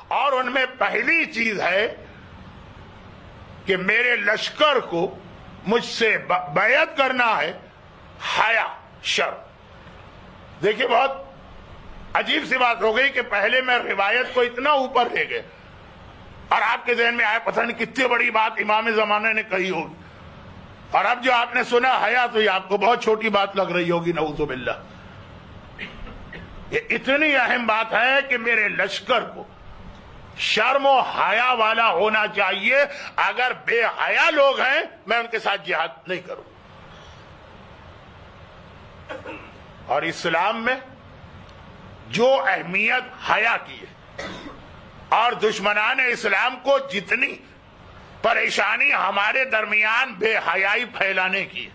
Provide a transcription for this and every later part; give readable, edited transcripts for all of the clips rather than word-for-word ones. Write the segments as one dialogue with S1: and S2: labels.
S1: اور ان میں پہلی چیز ہے کہ میرے لشکر کو مجھ سے بیعت کرنا ہے حیا، شرم۔ دیکھیے بہت عجیب سی بات ہو گئی کہ پہلے میں روایت کو اتنا اوپر لے گئے اور آپ کے ذہن میں آیا پتہ نہیں کتنی بڑی بات امام زمانے نے کہی ہوگی، اور اب جو آپ نے سنا حیا تو یہ آپ کو بہت چھوٹی بات لگ رہی ہوگی، نعوذ باللہ۔ یہ اتنی اہم بات ہے کہ میرے لشکر کو شرم و حیا والا ہونا چاہیے۔ اگر بے حیا لوگ ہیں میں ان کے ساتھ جہاد نہیں کروں۔ اور اسلام میں جو اہمیت حیا کی ہے، اور دشمنان اسلام کو جتنی پریشانی ہمارے درمیان بے حیائی پھیلانے کی ہے،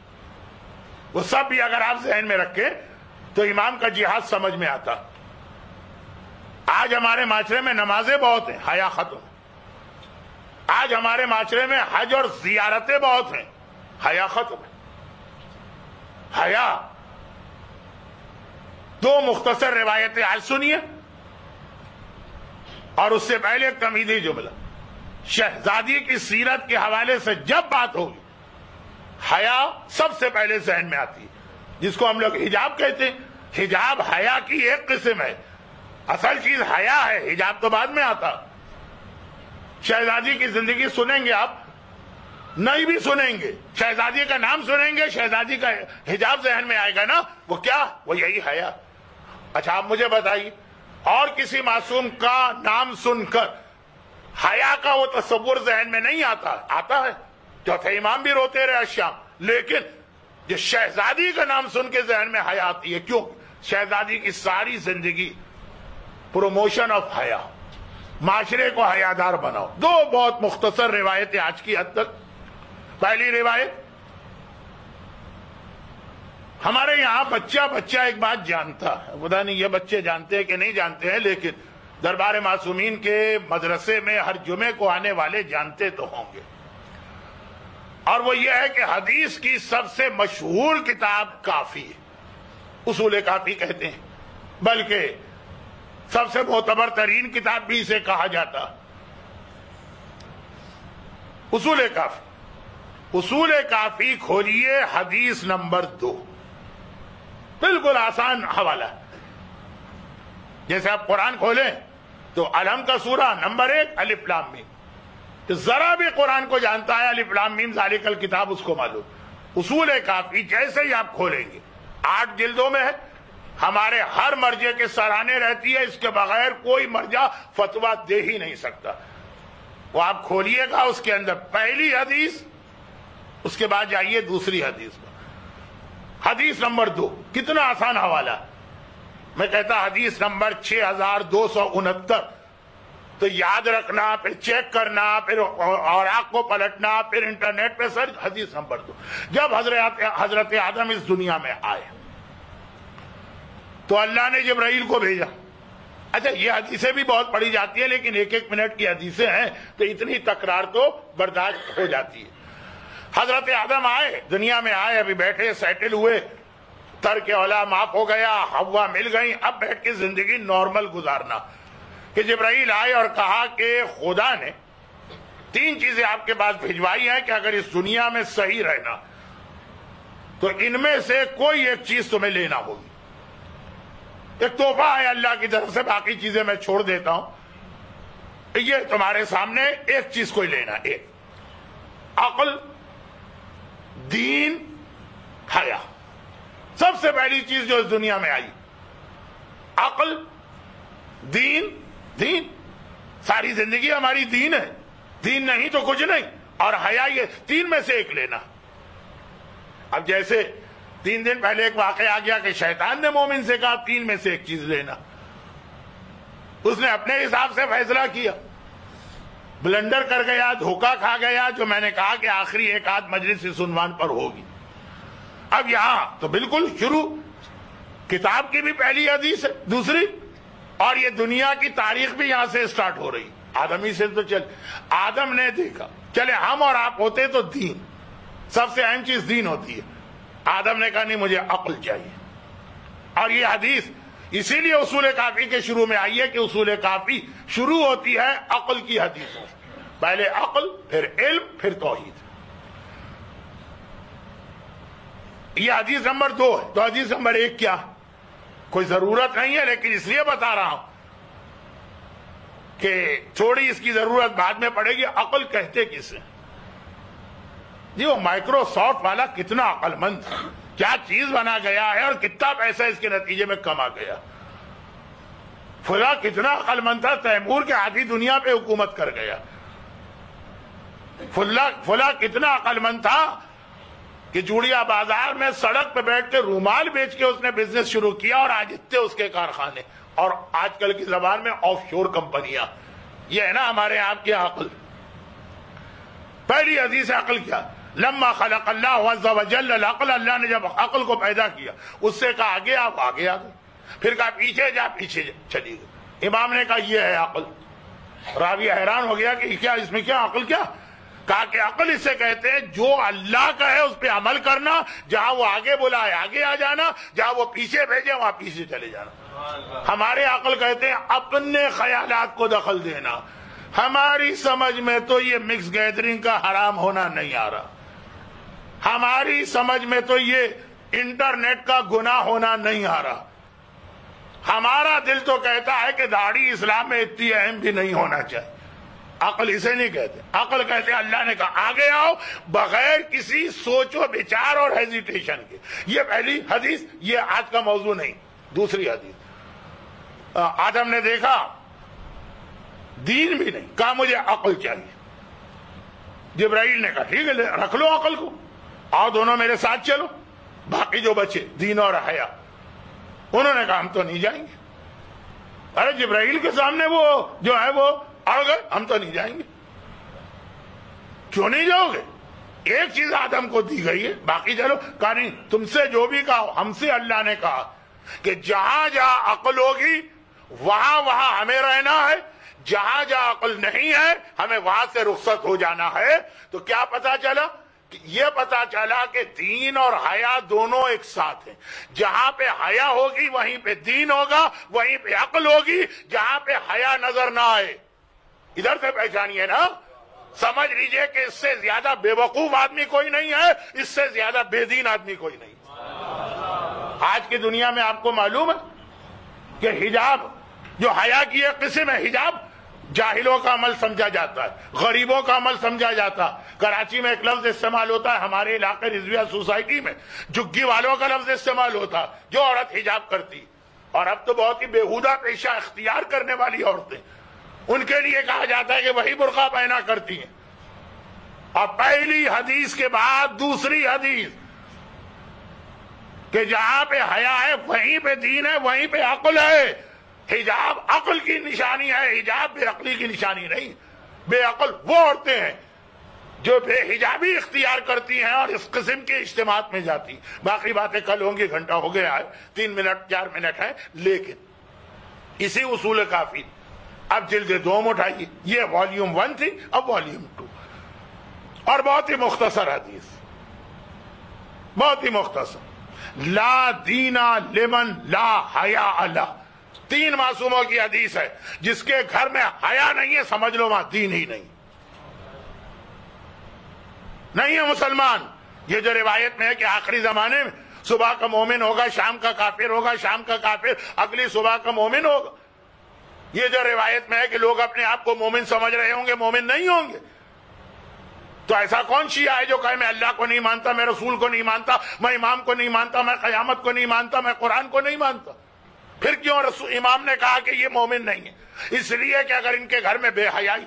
S1: وہ سب بھی اگر آپ ذہن میں رکھیں تو امام کا جہاد سمجھ میں آتا۔ آج ہمارے معاشرے میں نمازیں بہت ہیں، حیا ختم۔ آج ہمارے معاشرے میں حج اور زیارتیں بہت ہیں، حیا ختم ہے۔ حیا، دو مختصر روایتیں آج سنیے، اور اس سے پہلے ایک تمہیدی جملہ۔ شہزادی کی سیرت کے حوالے سے جب بات ہوگی حیا سب سے پہلے ذہن میں آتی ہے، جس کو ہم لوگ حجاب کہتے ہیں۔ حجاب حیا کی ایک قسم ہے، اصل چیز حیا ہے، حجاب تو بعد میں آتا۔ شہزادی کی زندگی سنیں گے آپ، نہیں بھی سنیں گے، شہزادی کا نام سنیں گے، شہزادی کا حجاب ذہن میں آئے گا نا، وہ کیا؟ وہ یہی حیا۔ اچھا آپ مجھے بتائیے، اور کسی معصوم کا نام سن کر حیا کا وہ تصور ذہن میں نہیں آتا؟ آتا ہے، چوتھے امام بھی روتے رہے الشام، لیکن جو شہزادی کا نام سن کے ذہن میں حیا آتی ہے، کیوں؟ شہزادی کی ساری زندگی پروموشن آف حیا، معاشرے کو حیادار بناؤ۔ دو بہت مختصر روایتیں آج کی حد تک۔ پہلی روایت، ہمارے یہاں بچہ ایک بات جانتا ہے، پتہ نہیں یہ بچے جانتے ہیں کہ نہیں جانتے ہیں، لیکن دربار معصومین کے مدرسے میں ہر جمعے کو آنے والے جانتے تو ہوں گے، اور وہ یہ ہے کہ حدیث کی سب سے مشہور کتاب کافی ہے، اصول کافی کہتے ہیں، بلکہ سب سے معتبر ترین کتاب بھی اسے کہا جاتا۔ اصول کافی، اصول کافی کھولیے، حدیث نمبر 2، بالکل آسان حوالہ ہے۔ جیسے آپ قرآن کھولیں تو الحم کا سورہ نمبر 1 الف لام میم، تو ذرا بھی قرآن کو جانتا ہے الف لام میم ذالک الکتاب، اس کو معلوم۔ اصول کافی جیسے ہی آپ کھولیں گے، 8 جلدوں میں ہے، ہمارے ہر مرجع کے سراہنے رہتی ہے، اس کے بغیر کوئی مرجع فتویٰ دے ہی نہیں سکتا۔ وہ آپ کھولیے گا، اس کے اندر پہلی حدیث، اس کے بعد جائیے دوسری حدیث پر۔ حدیث نمبر 2، کتنا آسان حوالہ، میں کہتا حدیث نمبر 6269، تو یاد رکھنا، پھر چیک کرنا، پھر اوراق کو پلٹنا، پھر انٹرنیٹ پہ سرچ۔ حدیث نمبر 2، جب حضرت آدم اس دنیا میں آئے تو اللہ نے جبرائیل کو بھیجا۔ اچھا یہ حدیثیں بھی بہت پڑھی جاتی ہیں، لیکن 1 منٹ کی حدیثیں ہیں تو اتنی تکرار تو برداشت ہو جاتی ہے۔ حضرت آدم آئے، دنیا میں آئے، ابھی بیٹھے سیٹل ہوئے، ترک اولا معاف ہو گیا، حوا مل گئی، اب بیٹھ کے زندگی نارمل گزارنا، کہ جبرائیل آئے اور کہا کہ خدا نے 3 چیزیں آپ کے پاس بھجوائی ہیں کہ اگر اس دنیا میں صحیح رہنا تو ان میں سے کوئی ایک چیز تمہیں لینا ہوگی۔ ایک تحفہ ہے اللہ کی طرف سے، باقی چیزیں میں چھوڑ دیتا ہوں، یہ تمہارے سامنے ایک چیز کو ہی لینا، ایک عقل، دین، حیا۔ سب سے پہلی چیز جو اس دنیا میں آئی، عقل، دین۔ دین، ساری زندگی ہماری دین ہے، دین نہیں تو کچھ نہیں، اور حیا، یہ 3 میں سے ایک لینا۔ اب جیسے 3 دن پہلے ایک واقعہ آ گیا کہ شیطان نے مومن سے کہا 3 میں سے ایک چیز لینا، اس نے اپنے حساب سے فیصلہ کیا، بلنڈر کر گیا، دھوکہ کھا گیا، جو میں نے کہا کہ آخری 1 آدھ مجلس اس عنوان پر ہوگی۔ اب یہاں تو بالکل شروع، کتاب کی بھی پہلی حدیث ہے، دوسری، اور یہ دنیا کی تاریخ بھی یہاں سے سٹارٹ ہو رہی، آدم ہی سے تو چل۔ آدم نے دیکھا، چلے ہم اور آپ ہوتے تو دین، سب سے اہم چیز دین ہوتی ہے، آدم نے کہا نہیں مجھے عقل چاہیے، اور یہ حدیث اسی لیے اصول کافی کے شروع میں آئیے کہ اصول کافی شروع ہوتی ہے عقل کی حدیثوں، پہلے عقل، پھر علم، پھر توحید۔ یہ حدیث نمبر 2 ہے۔ تو حدیث نمبر 1 کیا؟ کوئی ضرورت نہیں ہے، لیکن اس لیے بتا رہا ہوں کہ تھوڑی اس کی ضرورت بعد میں پڑے گی۔ عقل کہتے کسے؟ جی وہ مائکروسافٹ والا کتنا عقل مند تھا، کیا چیز بنا گیا ہے اور کتنا پیسہ اس کے نتیجے میں کما گیا۔ فلاں کتنا عقل مند تھا، تیمور کے آدھی دنیا پہ حکومت کر گیا۔ فلاں کتنا عقل مند تھا کہ جوڑیا بازار میں سڑک پہ بیٹھ کے رومال بیچ کے اس نے بزنس شروع کیا اور آج اتنے اس کے کارخانے، اور آج کل کی زبان میں آف شور کمپنیاں۔ یہ ہے نا ہمارے آپ کی عقل۔ پہلی حدیث عقل کیا؟ لما خلق اللہ عز وجل العقل، اللہ نے جب عقل کو پیدا کیا اس سے کہا آگے آپ آگے آ گئے، پھر کہا پیچھے جا پیچھے چلی گئی۔ امام نے کہا یہ ہے عقل۔ راوی حیران ہو گیا کہ کیا اس میں کیا عقل کیا؟ کہا کہ عقل اس سے کہتے ہیں جو اللہ کا ہے اس پہ عمل کرنا، جہاں وہ آگے بلائے آگے آ جانا، جہاں وہ پیچھے بھیجے وہاں پیچھے چلے جانا۔ ہمارے عقل کہتے ہیں اپنے خیالات کو دخل دینا۔ ہماری سمجھ میں تو یہ مکس گیدرنگ کا حرام ہونا نہیں آ رہا، ہماری سمجھ میں تو یہ انٹرنیٹ کا گناہ ہونا نہیں آ رہا، ہمارا دل تو کہتا ہے کہ داڑھی اسلام میں اتنی اہم بھی نہیں ہونا چاہیے۔ عقل اسے نہیں کہتے، عقل کہتے ہیں اللہ نے کہا آگے آؤ بغیر کسی سوچ و بچار اور ہیزیٹیشن کے۔ یہ پہلی حدیث، یہ آج کا موضوع نہیں۔ دوسری حدیث، آدم نے دیکھا دین بھی نہیں، کہا مجھے عقل چاہیے۔ جبرائیل نے کہا ٹھیک ہے رکھ لو عقل کو، آؤ دونوں میرے ساتھ چلو، باقی جو بچے دین اور حیا۔ انہوں نے کہا ہم تو نہیں جائیں گے۔ ارے جبرائیل کے سامنے وہ جو ہے وہ اڑ گئے، ہم تو نہیں جائیں گے۔ کیوں نہیں جاؤ گے؟ ایک چیز آدم کو دی گئی ہے، باقی چلو۔ کہا نہیں، تم سے جو بھی کہا، ہم سے اللہ نے کہا کہ جہاں جہاں عقل ہوگی وہاں ہمیں رہنا ہے، جہاں جہاں عقل نہیں ہے ہمیں وہاں سے رخصت ہو جانا ہے۔ تو کیا پتا چلا؟ یہ پتا چلا کہ دین اور حیا دونوں ایک ساتھ ہیں۔ جہاں پہ حیا ہوگی وہیں پہ دین ہوگا، وہیں پہ عقل ہوگی۔ جہاں پہ حیا نظر نہ آئے ادھر سے پہچانیے نا، سمجھ لیجئے کہ اس سے زیادہ بے وقوف آدمی کوئی نہیں ہے، اس سے زیادہ بے دین آدمی کوئی نہیں۔ آج کی دنیا میں آپ کو معلوم ہے کہ حجاب جو حیا کی ایک قسم ہے، حجاب جاہلوں کا عمل سمجھا جاتا ہے، غریبوں کا عمل سمجھا جاتا ہے۔ کراچی میں ایک لفظ استعمال ہوتا ہے، ہمارے علاقے رضویہ سوسائٹی میں جھگی والوں کا لفظ استعمال ہوتا ہے، جو عورت حجاب کرتی۔ اور اب تو بہت ہی بےہودہ پیشہ اختیار کرنے والی عورتیں، ان کے لیے کہا جاتا ہے کہ وہی برقع پہنا کرتی ہیں۔ اور پہلی حدیث کے بعد دوسری حدیث کہ جہاں پہ حیا ہے وہیں پہ دین ہے، وہیں پہ عقل ہے۔ حجاب عقل کی نشانی ہے، حجاب بے عقلی کی نشانی نہیں۔ بے عقل وہ عورتیں ہیں جو بے حجابی اختیار کرتی ہیں اور اس قسم کے اجتماعات میں جاتی۔ باقی باتیں کل ہوں گی، گھنٹہ ہو گیا ہے، 3 منٹ 4 منٹ ہیں۔ لیکن اسی اصول کافی اب جلد 2 اٹھائیے، یہ والیوم 1 تھی، اب والیوم 2، اور بہت ہی مختصر حدیث، بہت ہی مختصر۔ لا دینا لمن لا حیا له، 3 معصوموں کی حدیث ہے۔ جس کے گھر میں حیا نہیں ہے سمجھ لو وہاں دین ہی نہیں ہے مسلمان۔ یہ جو روایت میں ہے کہ آخری زمانے میں صبح کا مومن ہوگا، شام کا کافر ہوگا، شام کا کافر اگلی صبح کا مومن ہوگا، یہ جو روایت میں ہے کہ لوگ اپنے آپ کو مومن سمجھ رہے ہوں گے، مومن نہیں ہوں گے، تو ایسا کون شیعہ ہے جو کہے میں اللہ کو نہیں مانتا، میں رسول کو نہیں مانتا، میں امام کو نہیں مانتا، میں قیامت کو نہیں مانتا، میں قرآن کو نہیں مانتا؟ پھر کیوں امام نے کہا کہ یہ مومن نہیں ہے؟ اس لیے کہ اگر ان کے گھر میں بے حیائی،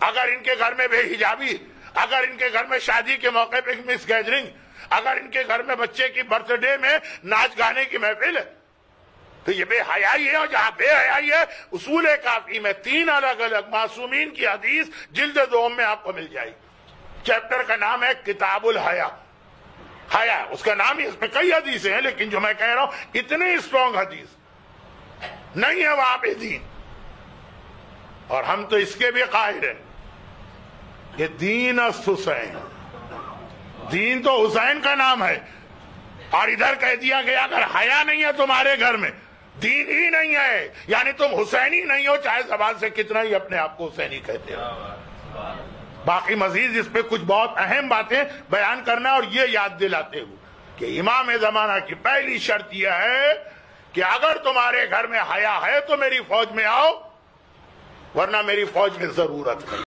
S1: اگر ان کے گھر میں بے حجابی، اگر ان کے گھر میں شادی کے موقع پہ مکس گیدرنگ، اگر ان کے گھر میں بچے کی برتھ ڈے میں ناچ گانے کی محفل ہے، تو یہ بے حیائی ہے۔ اور جہاں بے حیائی ہے، اصول کافی میں 3 الگ الگ معصومین کی حدیث جلد 2 میں آپ کو مل جائے گی۔ چیپٹر کا نام ہے کتاب الحیا، حیا اس کا نام ہی، اس میں کئی حدیثیں ہیں، لیکن جو میں کہہ رہا ہوں اتنی اسٹرانگ حدیث نہیں ہے وہاں پہ دین۔ اور ہم تو اس کے بھی قائل ہیں کہ دین است حسین، دین تو حسین کا نام ہے، اور ادھر کہہ دیا گیا اگر حیا نہیں ہے تمہارے گھر میں دین ہی نہیں ہے، یعنی تم حسینی نہیں ہو، چاہے زبان سے کتنا ہی اپنے آپ کو حسینی کہتے ہو۔ باقی مزید اس پہ کچھ بہت اہم باتیں بیان کرنا، اور یہ یاد دلاتے ہوئے کہ امام زمانہ کی پہلی شرط یہ ہے کہ اگر تمہارے گھر میں حیا ہے تو میری فوج میں آؤ، ورنہ میری فوج میں ضرورت نہیں۔